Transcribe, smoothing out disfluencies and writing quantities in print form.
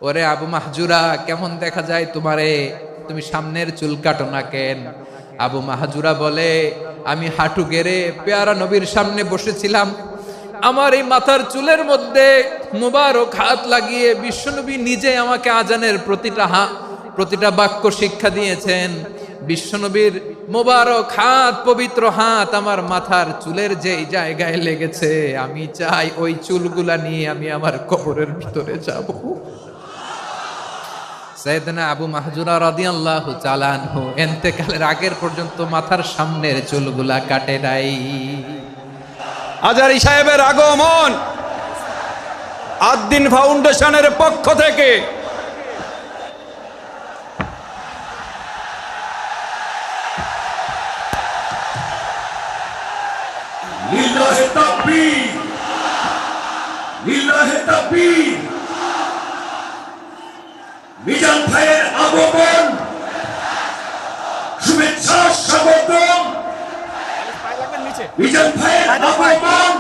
ওরে আবু মাহজুরা, কেমন দেখা যায় তোমারে, তুমি সামনের চুল কাটো না কেন? আবু মাহজুরা বলে, আমি হাঁটু গেড়ে পেয়ারা নবীর সামনে বসেছিলাম, আমার এই মাথার চুলের মধ্যে মুবারক হাত লাগিয়ে বিশ্বনবী নিজে আমাকে আজানের প্রতিটা বাক্য শিক্ষা দিয়েছেন। বিশ্বনবীর মোবারক হাত, পবিত্র হাত আমার মাথার চুলের যেই জায়গায় লেগেছে, আমি চাই ওই চুলগুলা নিয়ে আমি আমার কবরের ভিতরে যাব। সাইয়েদনা আবু মাহজুরা রাদিয়াল্লাহু তাআলা আনহু ইন্তেকালের আগের পর্যন্ত মাথার সামনের চুলগুলা কাটে নাই। আজারি সাহেবের আগমন আদ্দিন ফাউন্ডেশনের পক্ষ থেকে লিল্লাহে তাকবীর, লিল্লাহে তাকবীর। মিজান ভাইয়ের আগমন, শুভেচ্ছা স্বাগতম। মিজান ভাইয়ের আগমন।